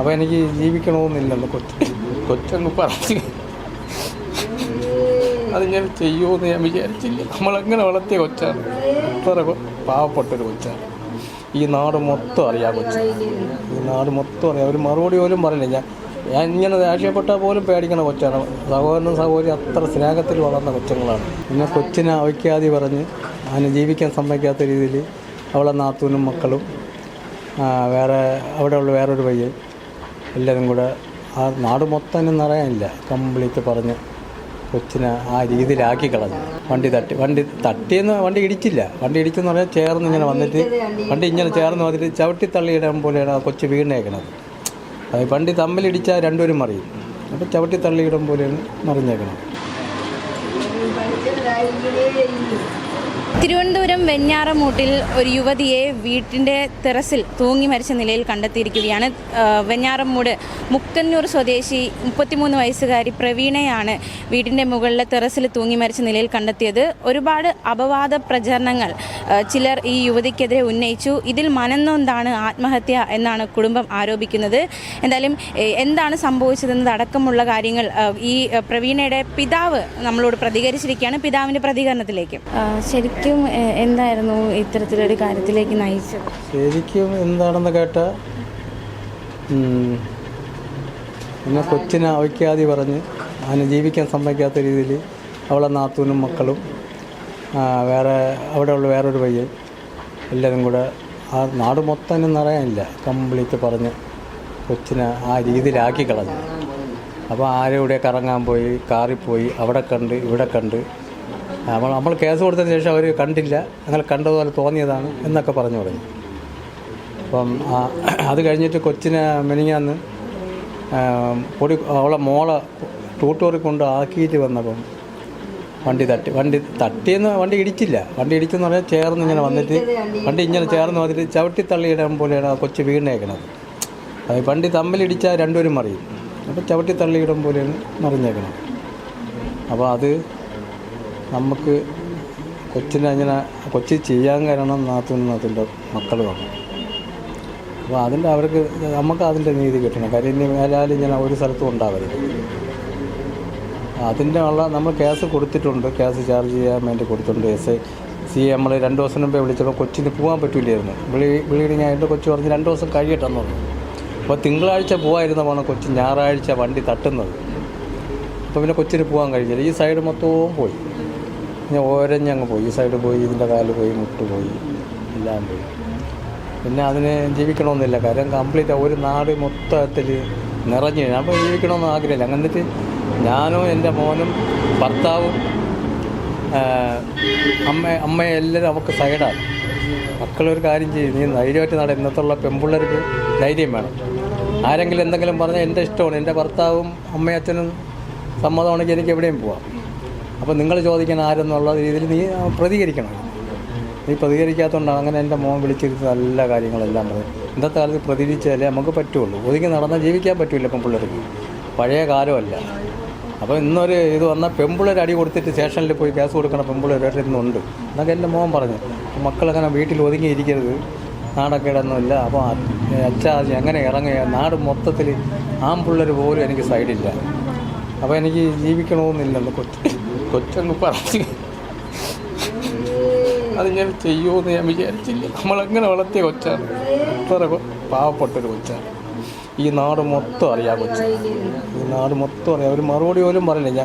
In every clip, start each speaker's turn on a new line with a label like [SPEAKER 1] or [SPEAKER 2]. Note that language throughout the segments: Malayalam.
[SPEAKER 1] അപ്പോൾ എനിക്ക് ജീവിക്കണമെന്നില്ലെന്ന് കൊച്ചങ്ങ് പറഞ്ഞു. അത് ഞാൻ ചെയ്യുമെന്ന് ഞാൻ വിചാരിച്ചില്ല. നമ്മളെങ്ങനെ വളർത്തിയ കൊച്ചാണ്, അത്ര പാവപ്പെട്ടൊരു കൊച്ചാണ്. ഈ നാട് മൊത്തം അറിയാം ഈ നാട് മൊത്തം അറിയാം. ഒരു മറുപടി പോലും പറയില്ല. ഞാൻ ഇങ്ങനെ ദേഷ്യപ്പെട്ടാൽ പോലും പേടിക്കണ കൊച്ചാണ്. സഹോദരനും സഹോദരി അത്ര സ്നേഹത്തിൽ വളർന്ന കൊച്ചുങ്ങളാണ്. പിന്നെ കൊച്ചിനെ അവയ്ക്കാതെ പറഞ്ഞ് അതിനെ ജീവിക്കാൻ സമ്മതിക്കാത്ത രീതിയിൽ അവളെ നാത്തൂനും മക്കളും അവിടെയുള്ള വേറൊരു പയ്യൻ എല്ലാവരും കൂടെ ആ നാട് മൊത്തം നിറയാനില്ല കംപ്ലീറ്റ് പറഞ്ഞ് കൊച്ചിനെ ആ രീതിയിലാക്കി കളഞ്ഞു. വണ്ടി തട്ടിയെന്ന് വണ്ടി ഇടിച്ചില്ല. വണ്ടി ഇടിച്ചെന്ന് പറഞ്ഞാൽ ചേർന്ന് ഇങ്ങനെ വന്നിട്ട് വണ്ടി ഇങ്ങനെ ചേർന്ന് വന്നിട്ട് ചവിട്ടി തള്ളിയിടാൻ പോലെയാണ് ആ കൊച്ച് വീണേക്കണത്. അത് വണ്ടി തമ്മിലിടിച്ചാൽ രണ്ടുപേരും മറിയും. അപ്പോൾ ചവിട്ടി തള്ളിയിടാൻ പോലെയാണ് മറിഞ്ഞേക്കണം.
[SPEAKER 2] തിരുവനന്തപുരം വെഞ്ഞാറമൂട്ടിൽ ഒരു യുവതിയെ വീട്ടിൻ്റെ ടെറസിൽ തൂങ്ങി മരിച്ച നിലയിൽ കണ്ടെത്തിയിരിക്കുകയാണ്. വെഞ്ഞാറമൂട് മുക്കന്നൂർ സ്വദേശി 33 വയസ്സുകാരി പ്രവീണയാണ് വീടിൻ്റെ മുകളിലെ ടെറസിൽ തൂങ്ങി മരിച്ച നിലയിൽ കണ്ടെത്തിയത്. ഒരുപാട് അപവാദ പ്രചരണങ്ങൾ ചിലർ ഈ യുവതിക്കെതിരെ ഉന്നയിച്ചു. ഇതിൽ മനംനൊന്താണ് ആത്മഹത്യ എന്നാണ് കുടുംബം ആരോപിക്കുന്നത്. എന്തായാലും എന്താണ് സംഭവിച്ചതെന്നത് അടക്കമുള്ള കാര്യങ്ങൾ ഈ പ്രവീണയുടെ പിതാവ് നമ്മളോട് പ്രതികരിച്ചിരിക്കുകയാണ്. പിതാവിൻ്റെ പ്രതികരണത്തിലേക്ക് ശരിക്കും എന്തായിരുന്നു ഇത്തരത്തിലൊരു കാര്യത്തിലേക്ക് നയിച്ചത്?
[SPEAKER 1] ശരിക്കും എന്താണെന്ന് കേട്ടാൽ പിന്നെ കൊച്ചിനെ അവയ്ക്കാതെ പറഞ്ഞ് അതിനെ ജീവിക്കാൻ സമ്മതിക്കാത്ത രീതിയിൽ അവളെ നാത്തൂനും മക്കളും അവിടെയുള്ള വേറൊരു പയ്യൻ എല്ലാവരും കൂടെ ആ നാട് മൊത്തം നിറയാനില്ല കംപ്ലീറ്റ് പറഞ്ഞ് കൊച്ചിനെ ആ രീതിയിലാക്കി കളഞ്ഞു. അപ്പോൾ ആരുടെ കറങ്ങാൻ പോയി, കാറിൽ പോയി, അവിടെ കണ്ട് ഇവിടെ കണ്ട് നമ്മൾ കേസ് കൊടുത്തതിന് ശേഷം അവർ കണ്ടില്ല, അങ്ങനെ കണ്ടതുപോലെ തോന്നിയതാണ് എന്നൊക്കെ പറഞ്ഞു തുടങ്ങി. അപ്പം അത് കഴിഞ്ഞിട്ട് കൊച്ചിനെ മെനിങ്ങാന്ന് അവളെ മോളെ ട്യൂട്ടോറിൽ കൊണ്ട് ആക്കിയിട്ട് വന്നപ്പം വണ്ടി തട്ടിയെന്ന് വണ്ടി ഇടിച്ചില്ല. വണ്ടി ഇടിച്ചെന്ന് പറഞ്ഞാൽ ചേർന്ന് ഇങ്ങനെ വന്നിട്ട് വണ്ടി ഇങ്ങനെ ചേർന്ന് വന്നിട്ട് ചവിട്ടി തള്ളിയിടാൻ പോലെയാണ് ആ കൊച്ച് വീണേക്കണത്. അത് വണ്ടി തമ്മിലിടിച്ചാൽ രണ്ടുപേരും മറിയും. അപ്പോൾ ചവിട്ടി തള്ളിയിടാൻ പോലെയാണ് മറിഞ്ഞേക്കണം. അപ്പോൾ അത് നമുക്ക് കൊച്ചി ചെയ്യാൻ കാരണം നാത്തൂൻ്റെ മക്കൾ വന്നു. അപ്പോൾ നമുക്ക് അതിൻ്റെ നീതി കിട്ടണം. കാര്യം ഇനി മേലാലും ഇങ്ങനെ ഒരു സ്ഥലത്തും ഉണ്ടാവരുത്. നമ്മൾ കേസ് കൊടുത്തിട്ടുണ്ട്. കേസ് ചാർജ് ചെയ്യാൻ വേണ്ടി കൊടുത്തിട്ടുണ്ട്. നമ്മൾ 2 ദിവസം മുമ്പേ വിളിച്ചപ്പോൾ കൊച്ചിന് പോകാൻ പറ്റില്ലായിരുന്നു. ബ്ലീഡിങ് ആയിട്ട് കൊച്ചു പറഞ്ഞ് 2 ദിവസം കഴിയട്ടെന്ന് പറഞ്ഞു. അപ്പോൾ തിങ്കളാഴ്ച പോകാതിരുന്ന പോകണം കൊച്ചി ഞായറാഴ്ച വണ്ടി തട്ടുന്നത്. അപ്പോൾ പിന്നെ കൊച്ചിന് പോകാൻ കഴിഞ്ഞില്ല. ഈ സൈഡ് മൊത്തവും പോയി. ഞാൻ ഓരഞ്ഞങ്ങ് പോയി. ഈ സൈഡ് പോയി, ഇതിൻ്റെ കാല് പോയി, മുട്ട് പോയി, എല്ലാം പോയി. പിന്നെ അതിന് ജീവിക്കണമെന്നില്ല. കാര്യം കംപ്ലീറ്റ് ഒരു നാട് മൊത്തത്തിൽ നിറഞ്ഞു. അപ്പോൾ ജീവിക്കണമെന്ന് ആഗ്രഹമില്ല. എന്നിട്ട് ഞാനും എൻ്റെ മോനും ഭർത്താവും അമ്മയും എല്ലാവരും നമുക്ക് സൈഡാണ്. മക്കളൊരു കാര്യം ചെയ്യും, നീ ധൈര്യമായിട്ട് നട. ഇന്നത്തുള്ള പെൺപിള്ളേർക്ക് ധൈര്യം വേണം. ആരെങ്കിലും എന്തെങ്കിലും പറഞ്ഞാൽ എൻ്റെ ഇഷ്ടമാണ്. എൻ്റെ ഭർത്താവും അമ്മയും അച്ഛനും സമ്മതമാണെങ്കിൽ എനിക്ക് എവിടെയും പോവാം. അപ്പോൾ നിങ്ങൾ ചോദിക്കണം ആരെന്നുള്ള രീതിയിൽ നീ പ്രതികരിക്കണം. നീ പ്രതികരിക്കാത്തതുകൊണ്ടാണ് അങ്ങനെ എൻ്റെ മോൻ വിളിച്ചിരുത്തി നല്ല കാര്യങ്ങളെല്ലാം പറയും. ഇന്നത്തെ കാലത്ത് പ്രതികരിച്ചാലേ നമുക്ക് പറ്റുള്ളൂ. ഒതുങ്ങി നടന്നാൽ ജീവിക്കാൻ പറ്റില്ല പെൺപിള്ളേർക്ക്. പഴയ കാലമല്ല. അപ്പോൾ ഇന്നൊരു ഇത് വന്നാൽ പെൺപിള്ളേർ അടി കൊടുത്തിട്ട് സ്റ്റേഷനിൽ പോയി കേസ് കൊടുക്കണം പെൺപിള്ളേർ ഇന്നുണ്ട് എന്നൊക്കെ എൻ്റെ മോൻ പറഞ്ഞു. മക്കളങ്ങനെ വീട്ടിൽ ഒതുങ്ങിയിരിക്കരുത്, നാടൊക്കെ ഇടൊന്നുമില്ല. അപ്പോൾ അച്ഛാ എങ്ങനെ ഇറങ്ങുക, നാട് മൊത്തത്തിൽ ആൺപിള്ളേർ പോലും എനിക്ക് സൈഡില്ല. അപ്പോൾ എനിക്ക് ജീവിക്കണമെന്നില്ലെന്ന് കൊച്ചങ്ങ് പറഞ്ഞു. അത് ഞാൻ ചെയ്യുമെന്ന് ഞാൻ വിചാരിച്ചില്ല. നമ്മളെങ്ങനെ വളർത്തിയ കൊച്ചാണ്, അത്ര പാവപ്പെട്ടൊരു കൊച്ചാണ്. ഈ നാട് മൊത്തം അറിയാം ഈ നാട് മൊത്തം അറിയാം. ഒരു മറുപടി പോലും പറയില്ല.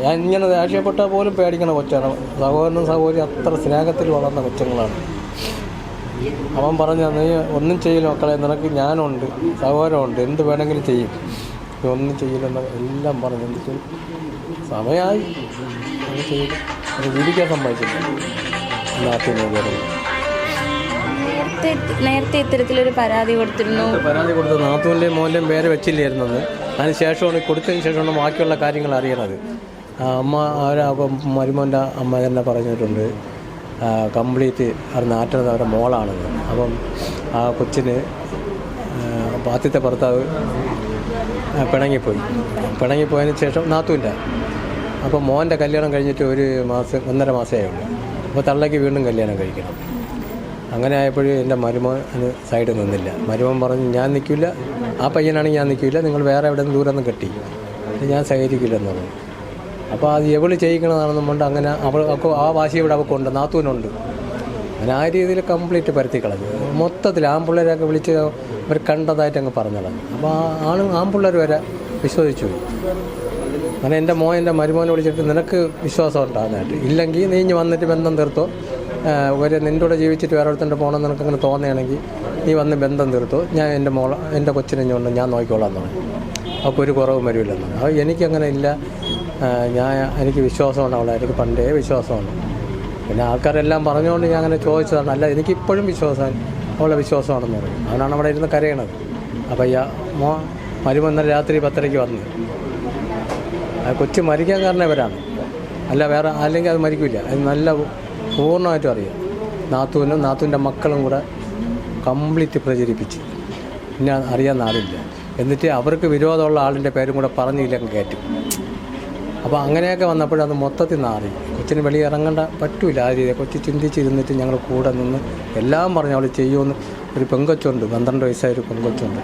[SPEAKER 1] ഞാൻ ഇങ്ങനെ ദേഷ്യപ്പെട്ടാൽ പോലും പേടിക്കണ കൊച്ചാണ്. സഹോദരനും സഹോദരി അത്ര സ്നേഹത്തിൽ വളർന്ന കൊച്ചുങ്ങളാണ്. അവൻ പറഞ്ഞ നീ ഒന്നും ചെയ്യില്ല മക്കളെ, നിനക്ക് ഞാനുണ്ട്, സഹോദരമുണ്ട്, എന്ത് വേണമെങ്കിലും ചെയ്യും, ഒന്നും ചെയ്യില്ലെന്ന് എല്ലാം പറഞ്ഞു. എന്ത് ചെയ്യും, സമയമായി അത് ചെയ്യില്ല. അത് ജീവിക്കാൻ സമ്മതിച്ചില്ല.
[SPEAKER 2] നേരത്തെ ഇത്തരത്തിലൊരു പരാതി കൊടുത്തിരുന്നു.
[SPEAKER 1] പരാതി കൊടുത്ത് നാത്തൂൻ്റെയും മോൻ്റെയും പേര് വെച്ചില്ലായിരുന്നത്. അതിന് ശേഷമാണ് കൊടുത്തതിന് ശേഷമാണ് ബാക്കിയുള്ള കാര്യങ്ങൾ അറിയണത്. അപ്പം മരുമോൻ്റെ അമ്മ തന്നെ പറഞ്ഞിട്ടുണ്ട് കംപ്ലീറ്റ് നാട്ടിൽ അവരുടെ മോളാണെന്ന്. അപ്പം ആ കൊച്ചിന് ആദ്യത്തെ ഭർത്താവ് പിണങ്ങിപ്പോയതിന് ശേഷം നാത്തൂൻ്റെ അപ്പോൾ മോൻ്റെ കല്യാണം കഴിഞ്ഞിട്ട് 1.5 മാസമേ ഉള്ളൂ. അപ്പോൾ തള്ളയ്ക്ക് വീണ്ടും കല്യാണം കഴിക്കണം. അങ്ങനെ ആയപ്പോഴും എൻ്റെ മരുമോൻ സൈഡിൽ നിന്നില്ല. മരുമോൻ പറഞ്ഞു ഞാൻ നിൽക്കില്ല, ആ പയ്യനാണെങ്കിൽ ഞാൻ നിൽക്കില്ല, നിങ്ങൾ വേറെ എവിടെ നിന്ന് ദൂരം നിന്ന് കെട്ടി, ഞാൻ സഹകരിക്കില്ലെന്ന് പറഞ്ഞു. അപ്പോൾ അത് എവള് ചെയ്യിക്കണതാണെന്നും കൊണ്ട് അങ്ങനെ അവൾക്ക് ആ വാശി ഇവിടെ അവൾക്കുണ്ട്, നാത്തൂനുണ്ട്. അങ്ങനെ ആ രീതിയിൽ കംപ്ലീറ്റ് പരത്തി കളഞ്ഞു. മൊത്തത്തിൽ ആൺപിള്ളേരൊക്കെ വിളിച്ച് അവർ കണ്ടതായിട്ട് അങ്ങ് പറഞ്ഞു കളഞ്ഞു. അപ്പോൾ ആൺപിള്ളേർ വരെ വിശ്വസിച്ചു പോയി. അങ്ങനെ എൻ്റെ മരുമോനെ വിളിച്ചിട്ട് നിനക്ക് വിശ്വാസം ഉണ്ടാകുന്നതായിട്ട്, ഇല്ലെങ്കിൽ നീ ഇഞ്ഞ് വന്നിട്ട് ബന്ധം തീർത്തോ, നിൻ്റെ കൂടെ ജീവിച്ചിട്ട് വേറെ അടുത്തൻ്റെ പോകണമെന്ന് നിനക്കങ്ങനെ തോന്നുകയാണെങ്കിൽ നീ വന്ന് ബന്ധം തീർത്തോ, ഞാൻ എൻ്റെ കൊച്ചിനെ കൊണ്ട് ഞാൻ നോക്കിക്കോളാം എന്ന് പറഞ്ഞു. അപ്പോൾ ഒരു കുറവും വരില്ലെന്നാണ്. അത് എനിക്കങ്ങനെ ഇല്ല, എനിക്ക് വിശ്വാസമുണ്ട് അവളെ, എനിക്ക് പണ്ടേ വിശ്വാസമാണ്. പിന്നെ ആൾക്കാരെല്ലാം പറഞ്ഞുകൊണ്ട് ഞാൻ അങ്ങനെ ചോദിച്ചതാണ്. അല്ല, എനിക്കിപ്പോഴും അവളെ വിശ്വാസമാണെന്ന് പറയും. അവനാണ് അവിടെ ഇരുന്ന് കരയണത്. അപ്പോൾ മരുമൊന്നര രാത്രി 10:30 വന്ന് ആ കൊച്ചു മരിക്കാൻ കാരണം ഇവരാണ്, അല്ല വേറെ, അല്ലെങ്കിൽ അത് മരിക്കില്ല. അത് നല്ല പൂർണ്ണമായിട്ടും അറിയാം. നാത്തൂൻ്റെ മക്കളും കൂടെ കംപ്ലീറ്റ് പ്രചരിപ്പിച്ച്, പിന്നെ അറിയാവുന്ന ആളില്ല. എന്നിട്ട് അവർക്ക് വിരോധമുള്ള ആളിൻ്റെ പേരും കൂടെ പറഞ്ഞില്ലെങ്കിൽ കയറ്റും. അപ്പോൾ അങ്ങനെയൊക്കെ വന്നപ്പോഴത് മൊത്തത്തിൽ നാറി. കൊച്ചിന് വെളിയിൽ ഇറങ്ങേണ്ട പറ്റൂല ആ രീതിയിൽ. കൊച്ചു ചിന്തിച്ചിരുന്നിട്ട് ഞങ്ങൾ കൂടെ നിന്ന് എല്ലാം പറഞ്ഞു അവൾ ചെയ്യുമെന്ന്. ഒരു പെങ്കൊച്ചുണ്ട്, 12 വയസ്സായൊരു പെങ്കൊച്ചുണ്ട്.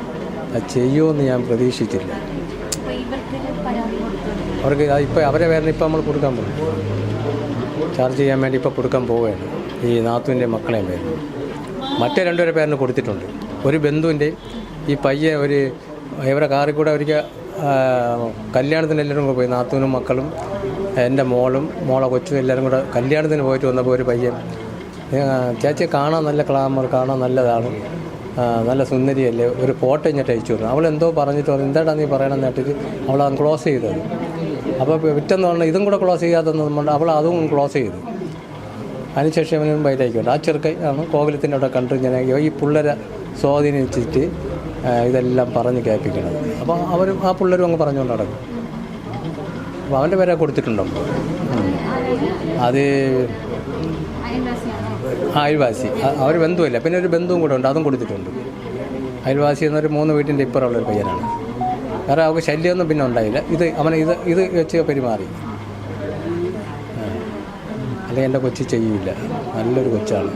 [SPEAKER 1] അത് ചെയ്യുമെന്ന് ഞാൻ പ്രതീക്ഷിച്ചില്ല. അവർക്ക് ഇപ്പോൾ അവരെ പേരിന് ഇപ്പോൾ നമ്മൾ കൊടുക്കാൻ പോകും, ചാർജ് ചെയ്യാൻ വേണ്ടി ഇപ്പോൾ കൊടുക്കാൻ പോവുകയാണ്. ഈ നാത്തൂൻ്റെ മക്കളെയും പേര് മറ്റേ 2 പേരുടെ പേരിന് കൊടുത്തിട്ടുണ്ട്. ഒരു ബന്ധുവിൻ്റെയും ഈ പയ്യെ ഇവരെ കാറിൽ കൂടെ ഒരിക്കൽ കല്യാണത്തിന് എല്ലാവരും കൂടെ പോയി, നാത്തൂനും മക്കളും എൻ്റെ മോളെ കൊച്ചും എല്ലാവരും കൂടെ കല്യാണത്തിന് പോയിട്ട് വന്നപ്പോൾ ഒരു പയ്യൻ, ചേച്ചിയെ കാണാൻ നല്ല ക്ലാമർ, കാണാൻ നല്ലതാണ്, നല്ല സുന്ദരിയല്ലേ, ഒരു ഫോട്ടോ ഇങ്ങോട്ട് അയച്ചു തന്നു. അവളെന്തോ പറഞ്ഞിട്ട് പറഞ്ഞു, എന്താടാ നീ പറയണമെന്ന് കേട്ടിട്ട് അവളത് ക്ലോസ് ചെയ്തത്. അപ്പോൾ വിറ്റെന്ന് പറഞ്ഞാൽ ഇതും കൂടെ ക്ലോസ് ചെയ്യാത്തതുകൊണ്ട് അവൾ അതും ക്ലോസ് ചെയ്തു. അതിനുശേഷം അവനും ബൈറ്റായിക്കോട്ടെ. ആ ചെറുക്കൻ കോവിലത്തിൻ്റെ അവിടെ കണ്ടു ഞാൻ ഈ പിള്ളേരെ സ്വാധീനിച്ചിട്ട് ഇതെല്ലാം പറഞ്ഞ് കേൾപ്പിക്കണത്. അപ്പോൾ ആ പിള്ളേരും അങ്ങ് പറഞ്ഞുകൊണ്ട് നടക്കും. അപ്പോൾ അവൻ്റെ പേരെ കൊടുത്തിട്ടുണ്ടോ? അത് അയൽവാസി, അവർ ബന്ധുവില്ല, പിന്നെ ഒരു ബന്ധുവും കൂടെ ഉണ്ട്, അതും കൊടുത്തിട്ടുണ്ട്. അയൽവാസി എന്നൊരു 3 വീട്ടിൻ്റെ ഇപ്പുറമുള്ളൊരു പയ്യനാണ്. വേറെ അവർക്ക് ശല്യമൊന്നും പിന്നെ ഉണ്ടായില്ല. ഇത് വെച്ച് പെരുമാറി. അല്ലെങ്കിൽ എൻ്റെ കൊച്ചി ചെയ്യില്ല, നല്ലൊരു കൊച്ചാണ്.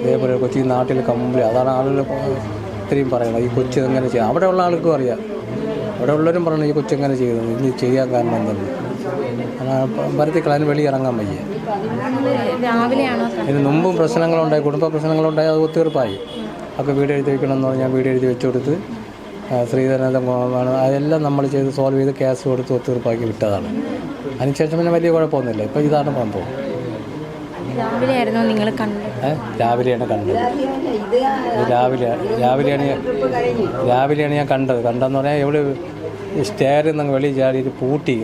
[SPEAKER 1] ഇതേപോലെ കൊച്ചി നാട്ടിൽ അതാണ് ആളുകൾ ഇത്രയും പറയണം, ഈ കൊച്ചു എങ്ങനെ ചെയ്യാം. അവിടെ ഉള്ള ആൾക്കും അറിയാം, അവിടെ ഉള്ളവരും പറയണം ഈ കൊച്ചെങ്ങനെ ചെയ്തത്, ഇനി ചെയ്യാൻ കാരണം എന്തെന്ന്. ഭരത്തിക്കളാൻ വെളി ഇറങ്ങാൻ വയ്യ. ഇതിന് മുമ്പും പ്രശ്നങ്ങളുണ്ടായി, കുടുംബ പ്രശ്നങ്ങളുണ്ടായി, അത് ഒത്തീർപ്പായി. ഒക്കെ വീട് എഴുതി വയ്ക്കണമെന്ന് പറഞ്ഞാൽ വീട് എഴുതി വെച്ച് കൊടുത്ത് ശ്രീധരനെല്ലാം അതെല്ലാം നമ്മൾ ചെയ്ത് സോൾവ് ചെയ്ത് കേസ് കൊടുത്ത് ഒത്തീർപ്പാക്കി വിട്ടതാണ്. അതിനുശേഷം പിന്നെ വലിയ കുഴപ്പമൊന്നുമില്ല. ഇപ്പോൾ ഇതാണ് സംഭവം. രാവിലെയാണ് കണ്ടത്. രാവിലെയാണ് ഞാൻ കണ്ടതെന്ന് പറഞ്ഞാൽ ഇവിടെ സ്റ്റെയറിൽ നിന്ന് വെളിയിൽ ചാടിയിട്ട് പൂട്ടി.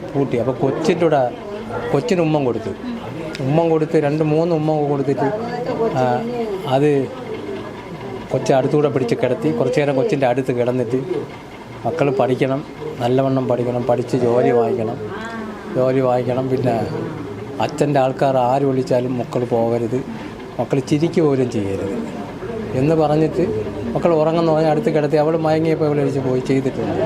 [SPEAKER 1] അപ്പോൾ കൊച്ചിന് ഉമ്മം കൊടുത്ത് 2-3 ഉമ്മ കൊടുത്തിട്ട് അത് കൊച്ചെ അടുത്തുകൂടെ പിടിച്ച് കിടത്തി. കുറച്ച് നേരം കൊച്ചിൻ്റെ അടുത്ത് കിടന്നിട്ട് മക്കൾ പഠിക്കണം, നല്ലവണ്ണം പഠിക്കണം, പഠിച്ച് ജോലി വാങ്ങിക്കണം. പിന്നെ അച്ഛൻ്റെ ആൾക്കാർ ആര് വിളിച്ചാലും മക്കൾ പോകരുത്, മക്കൾ ചിരിക്കുക പോലും ചെയ്യരുത് എന്ന് പറഞ്ഞിട്ട് മക്കൾ ഉറങ്ങുന്ന പറഞ്ഞാൽ അടുത്ത് കിടത്തി. അവൾ മയങ്ങിയപ്പോൾ അവൾ അടിച്ച് പോയി ചെയ്തിട്ടുണ്ട്.